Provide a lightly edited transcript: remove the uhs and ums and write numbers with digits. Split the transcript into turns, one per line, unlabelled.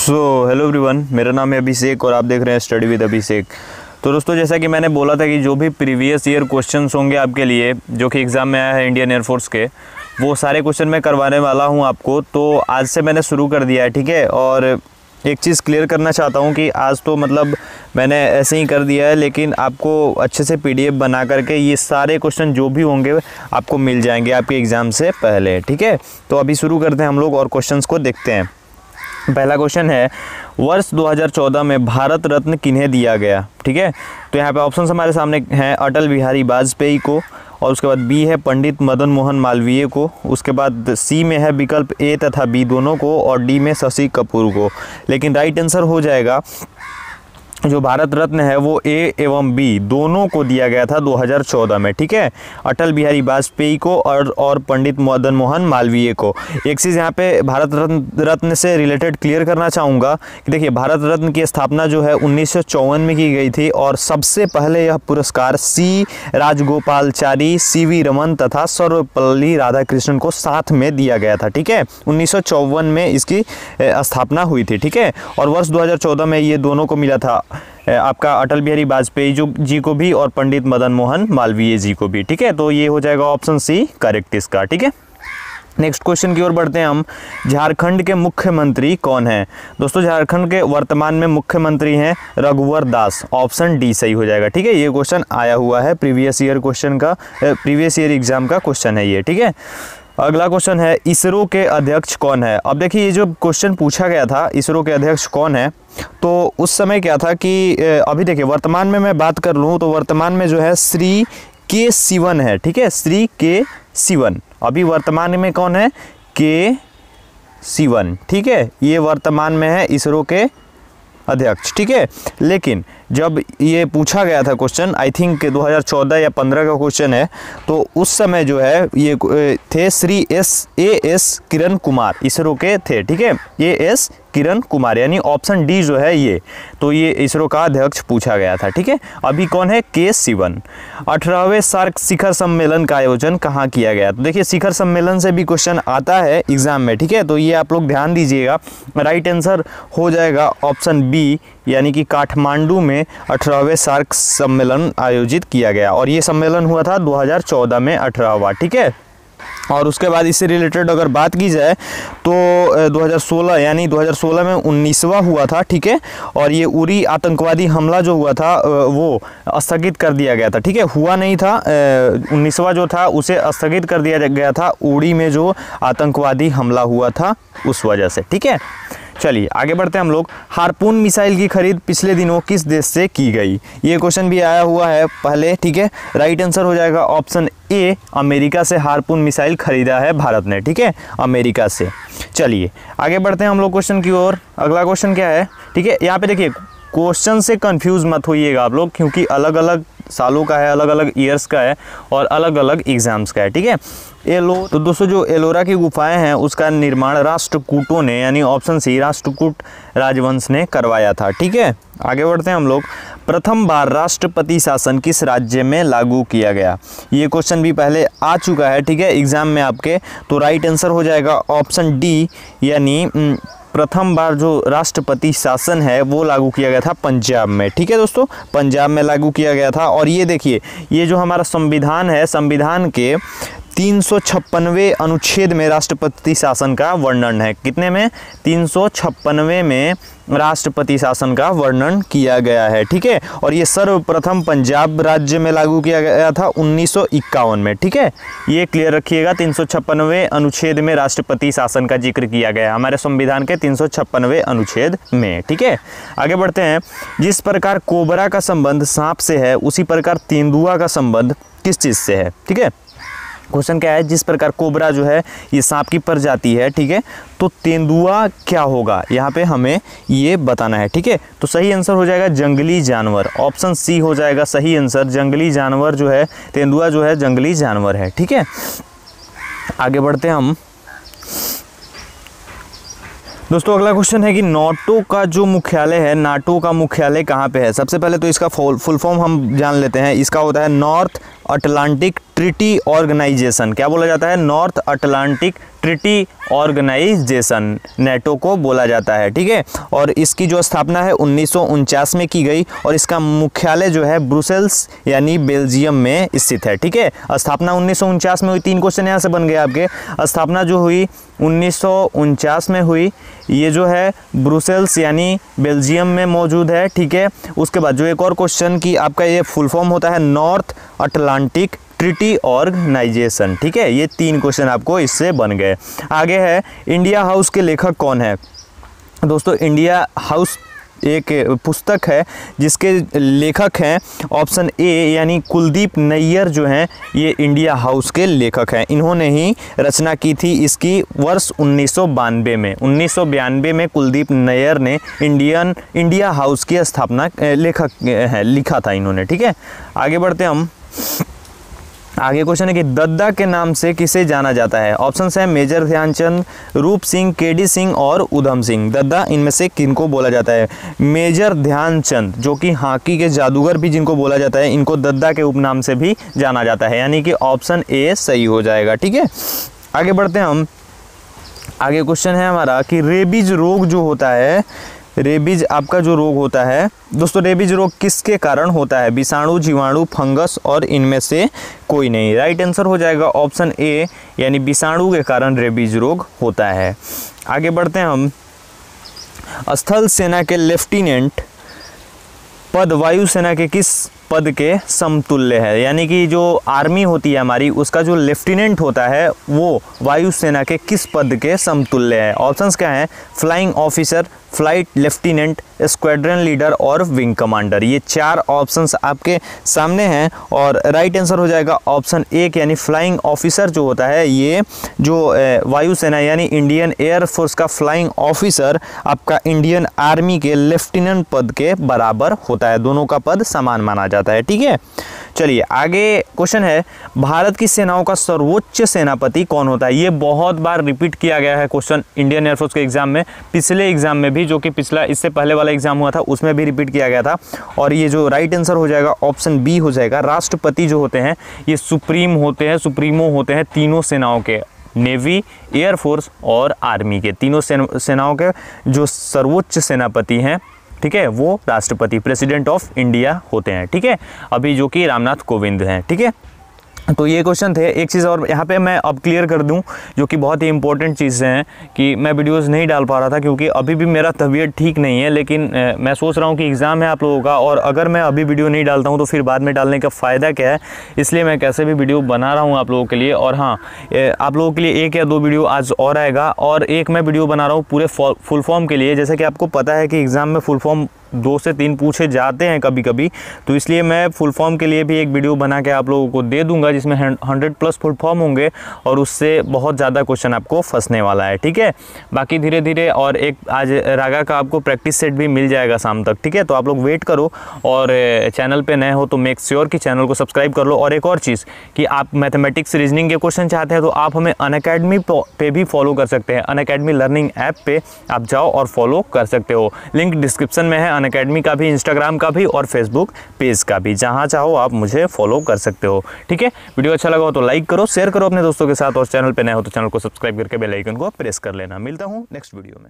Hello everyone, मेरा नाम है अभिषेक और आप देख रहे हैं स्टडी विद अभिषेक। तो दोस्तों, जैसा कि मैंने बोला था कि जो भी प्रीवियस ईयर क्वेश्चंस होंगे आपके लिए जो कि एग्ज़ाम में आया है इंडियन एयरफोर्स के, वो सारे क्वेश्चन मैं करवाने वाला हूं आपको। तो आज से मैंने शुरू कर दिया है, ठीक है। और एक चीज़ क्लियर करना चाहता हूं कि आज तो मतलब मैंने ऐसे ही कर दिया है, लेकिन आपको अच्छे से PDF बना करके ये सारे क्वेश्चन जो भी होंगे आपको मिल जाएंगे आपके एग्ज़ाम से पहले, ठीक है। तो अभी शुरू करते हैं हम लोग और क्वेश्चंस को देखते हैं। पहला क्वेश्चन है, वर्ष 2014 में भारत रत्न किन्हें दिया गया, ठीक है। तो यहाँ पे ऑप्शंस हमारे सामने हैं, अटल बिहारी वाजपेयी को, और उसके बाद बी है पंडित मदन मोहन मालवीय को, उसके बाद सी में है विकल्प ए तथा बी दोनों को, और डी में शशि कपूर को। लेकिन राइट आंसर हो जाएगा जो भारत रत्न है वो ए एवं बी दोनों को दिया गया था 2014 में, ठीक है। अटल बिहारी वाजपेयी को और पंडित मदन मोहन मालवीय को। एक चीज़ यहाँ पे भारत रत्न से रिलेटेड क्लियर करना चाहूँगा कि देखिए, भारत रत्न की स्थापना जो है 1954 में की गई थी, और सबसे पहले यह पुरस्कार सी राजगोपालचारी, CV रमन तथा सर्वपल्ली राधाकृष्णन को साथ में दिया गया था, ठीक है। 1954 में इसकी स्थापना हुई थी, ठीक है। और वर्ष 2014 में ये दोनों को मिला था, आपका अटल बिहारी वाजपेयी जी को भी और पंडित मदन मोहन मालवीय जी को भी, ठीक है। तो ये हो जाएगा ऑप्शन सी करेक्ट इसका, ठीक है। नेक्स्ट क्वेश्चन की ओर बढ़ते हैं हम। झारखंड के मुख्यमंत्री कौन हैं? दोस्तों, झारखंड के वर्तमान में मुख्यमंत्री हैं रघुवर दास। ऑप्शन डी सही हो जाएगा, ठीक है। ये क्वेश्चन आया हुआ है प्रीवियस ईयर एग्जाम का क्वेश्चन है ये, ठीक है। अगला क्वेश्चन है, इसरो के अध्यक्ष कौन है? अब देखिए, ये जो क्वेश्चन पूछा गया था इसरो के अध्यक्ष कौन है, तो उस समय क्या था कि अभी देखिए वर्तमान में मैं बात कर लूँ तो वर्तमान में जो है श्री के सिवन है, ठीक है। श्री के सिवन अभी वर्तमान में कौन है? के सिवन, ठीक है। ये वर्तमान में है इसरो के अध्यक्ष, ठीक है। लेकिन जब ये पूछा गया था क्वेश्चन, आई थिंक 2014 या 15 का क्वेश्चन है, तो उस समय जो है ये थे श्री AS किरण कुमार, इसरो के थे, ठीक है। AS किरण कुमार, यानी ऑप्शन डी जो है ये, तो ये इसरो का अध्यक्ष पूछा गया था, ठीक है। अभी कौन है? के सिवन। 18वें सार्क शिखर सम्मेलन का आयोजन कहाँ किया गया? तो देखिए, शिखर सम्मेलन से भी क्वेश्चन आता है एग्जाम में, ठीक है। तो ये आप लोग ध्यान दीजिएगा, राइट आंसर हो जाएगा ऑप्शन बी, यानी कि काठमांडू में 18वें सार्क सम्मेलन आयोजित किया गया, और ये सम्मेलन हुआ था 2014 में 18वां, ठीक है। और उसके बाद इससे रिलेटेड अगर बात की जाए तो 2016 यानी 2016 में 19वां हुआ था, ठीक है। और ये उरी आतंकवादी हमला जो हुआ था वो स्थगित कर दिया गया था, ठीक है। हुआ नहीं था, 19वां जो था उसे स्थगित कर दिया गया था, उरी में जो आतंकवादी हमला हुआ था उस वजह से, ठीक है। चलिए आगे बढ़ते हैं हम लोग। हार्पून मिसाइल की खरीद पिछले दिनों किस देश से की गई? ये क्वेश्चन भी आया हुआ है पहले, ठीक है। राइट आंसर हो जाएगा ऑप्शन ए, अमेरिका से हार्पून मिसाइल खरीदा है भारत ने, ठीक है, अमेरिका से। चलिए आगे बढ़ते हैं हम लोग क्वेश्चन की ओर। अगला क्वेश्चन क्या है, ठीक है। यहाँ पे देखिए, क्वेश्चन से कंफ्यूज मत होइएगा आप लोग, क्योंकि अलग अलग सालों का है, अलग अलग ईयर्स का है, और अलग अलग एग्जाम्स का है, ठीक है। तो दोस्तों, जो एलोरा की गुफाएं हैं उसका निर्माण राष्ट्रकूटों ने, यानी ऑप्शन सी राष्ट्रकूट राजवंश ने करवाया था, ठीक है। आगे बढ़ते हैं हम लोग। प्रथम बार राष्ट्रपति शासन किस राज्य में लागू किया गया? ये क्वेश्चन भी पहले आ चुका है, ठीक है, एग्जाम में आपके। तो राइट आंसर हो जाएगा ऑप्शन डी, यानी प्रथम बार जो राष्ट्रपति शासन है वो लागू किया गया था पंजाब में, ठीक है दोस्तों, पंजाब में लागू किया गया था। और ये देखिए, ये जो हमारा संविधान है, संविधान के 356वें अनुच्छेद में राष्ट्रपति शासन का वर्णन है। कितने में? 356वें में राष्ट्रपति शासन का वर्णन किया गया है, ठीक है। और ये सर्वप्रथम पंजाब राज्य में लागू किया गया था 1951 में, ठीक है। ये क्लियर रखिएगा, 356वें अनुच्छेद में राष्ट्रपति शासन का जिक्र किया गया हमारे संविधान के 356वें अनुच्छेद में, ठीक है। आगे बढ़ते हैं। जिस प्रकार कोबरा का संबंध सांप से है, उसी प्रकार तेंदुआ का संबंध किस चीज़ से है, ठीक है। क्वेश्चन क्या है, जिस प्रकार कोबरा जो है ये सांप की प्रजाति है, ठीक है, तो तेंदुआ क्या होगा, यहाँ पे हमें ये बताना है, ठीक है। तो सही आंसर हो जाएगा जंगली जानवर, ऑप्शन सी हो जाएगा सही आंसर। जंगली जानवर जो है, तेंदुआ जो है जंगली जानवर है, ठीक है। आगे बढ़ते हैं हम। दोस्तों, अगला क्वेश्चन है कि नाटो का जो मुख्यालय है, नाटो का मुख्यालय कहाँ पे है? सबसे पहले तो इसका फुल फॉर्म हम जान लेते हैं। इसका होता है नॉर्थ अटलांटिक ट्रीटी ऑर्गेनाइजेशन। क्या बोला जाता है? North Atlantic Treaty Organisation NATO को बोला जाता है, ठीक है। और इसकी जो स्थापना है 1949 में की गई और इसका मुख्यालय जो है ब्रुसेल्स यानी बेल्जियम में स्थित है, ठीक है। स्थापना 1949 में हुई, 3 क्वेश्चन यहाँ से बन गए आपके। स्थापना जो हुई 1949 में हुई, ये जो है ब्रुसेल्स यानी बेल्जियम में मौजूद है, ठीक है। उसके बाद जो एक और क्वेश्चन कि आपका ये फुल फॉर्म होता है नॉर्थ अटलांटिक ट्रिटी ऑर्गेनाइजेशन, ठीक है। ये 3 क्वेश्चन आपको इससे बन गए। आगे है इंडिया हाउस के लेखक कौन है। दोस्तों इंडिया हाउस एक पुस्तक है जिसके लेखक हैं ऑप्शन ए यानी कुलदीप नैयर जो हैं, ये इंडिया हाउस के लेखक हैं। इन्होंने ही रचना की थी इसकी वर्ष 1992 में। 1992 में कुलदीप नैयर ने इंडिया हाउस की स्थापना लिखा था इन्होंने, ठीक है। आगे बढ़ते हम। आगे क्वेश्चन है कि दद्दा के नाम से किसे जाना जाता है। ऑप्शंस है मेजर ध्यानचंद, रूप सिंह, केडी सिंह और उधम सिंह। दद्दा इनमें से किनको बोला जाता है। मेजर ध्यानचंद जो कि हॉकी के जादूगर भी जिनको बोला जाता है, इनको दद्दा के उपनाम से भी जाना जाता है, यानी कि ऑप्शन ए सही हो जाएगा, ठीक है। आगे बढ़ते हैं हम। आगे क्वेश्चन है हमारा कि रेबीज रोग जो होता है, रेबीज आपका जो रोग होता है दोस्तों, रेबीज रोग किसके कारण होता है। विषाणु, जीवाणु, फंगस और इनमें से कोई नहीं। राइट आंसर हो जाएगा ऑप्शन ए यानी विषाणु के कारण रेबीज रोग होता है। आगे बढ़ते हैं हम। स्थल सेना के लेफ्टिनेंट पद वायुसेना के किस पद के समतुल्य है, यानी कि जो आर्मी होती है हमारी उसका जो लेफ्टिनेंट होता है वो वायुसेना के किस पद के समतुल्य है। ऑप्शंस क्या हैं, flying officer, flight lieutenant, squadron leader और विंग कमांडर। ये 4 ऑप्शंस आपके सामने हैं और राइट आंसर हो जाएगा ऑप्शन ए यानी फ्लाइंग ऑफिसर जो होता है, ये जो वायुसेना यानी इंडियन एयर फोर्स का फ्लाइंग ऑफिसर आपका इंडियन आर्मी के लेफ्टिनेंट पद के बराबर होता है, दोनों का पद समान माना जाता है, ठीक है। चलिए आगे क्वेश्चन है, भारत की सेनाओं का सर्वोच्च सेनापति कौन होता है। ये बहुत बार रिपीट किया गया है क्वेश्चन इंडियन एयरफोर्स के एग्जाम में, पिछले एग्जाम में भी, जो कि पिछला इससे पहले वाला एग्जाम हुआ था उसमें भी रिपीट किया गया था। और ये जो राइट आंसर हो जाएगा ऑप्शन बी हो जाएगा। राष्ट्रपति जो होते हैं ये सुप्रीम होते हैं, सुप्रीमो होते हैं तीनों सेनाओं के, नेवी, एयरफोर्स और आर्मी के, तीनों सेनाओं के जो सर्वोच्च सेनापति हैं, ठीक है, वो राष्ट्रपति प्रेसिडेंट ऑफ इंडिया होते हैं, ठीक है, अभी जो कि रामनाथ कोविंद हैं, ठीक है। तो ये क्वेश्चन थे। एक चीज़ और यहाँ पे मैं अब क्लियर कर दूँ जो कि बहुत ही इंपॉर्टेंट चीज़ें हैं कि मैं वीडियोस नहीं डाल पा रहा था क्योंकि अभी भी मेरा तबीयत ठीक नहीं है, लेकिन मैं सोच रहा हूँ कि एग्ज़ाम है आप लोगों का और अगर मैं अभी वीडियो नहीं डालता हूँ तो फिर बाद में डालने का फ़ायदा क्या है, इसलिए मैं कैसे भी वीडियो बना रहा हूँ आप लोगों के लिए। और हाँ, आप लोगों के लिए 1 या 2 वीडियो आज और आएगा और एक मैं वीडियो बना रहा हूँ पूरे फुल फॉर्म के लिए। जैसे कि आपको पता है कि एग्ज़ाम में फुल फॉर्म 2 से 3 पूछे जाते हैं कभी कभी, तो इसलिए मैं फुल फॉर्म के लिए भी एक वीडियो बना के आप लोगों को दे दूंगा जिसमें 100+ फुल फॉर्म होंगे और उससे बहुत ज़्यादा क्वेश्चन आपको फंसने वाला है, ठीक है। बाकी धीरे धीरे और एक आज रागा का आपको प्रैक्टिस सेट भी मिल जाएगा शाम तक, ठीक है। तो आप लोग वेट करो और चैनल पे नए हो तो मेक श्योर कि चैनल को सब्सक्राइब कर लो। और एक और चीज़ कि आप मैथमेटिक्स रीजनिंग के क्वेश्चन चाहते हैं तो आप हमें अनअकैडमी पे भी फॉलो कर सकते हैं। अनअकैडमी लर्निंग ऐप पे आप जाओ और फॉलो कर सकते हो, लिंक डिस्क्रिप्शन में है अनअकैडमी का भी, इंस्टाग्राम का भी और फेसबुक पेज का भी, जहां चाहो आप मुझे फॉलो कर सकते हो, ठीक है। वीडियो अच्छा लगा हो तो लाइक करो, शेयर करो अपने दोस्तों के साथ और चैनल पे नए हो तो चैनल को सब्सक्राइब करके बेल आइकन को प्रेस कर लेना। मिलता हूं नेक्स्ट वीडियो में।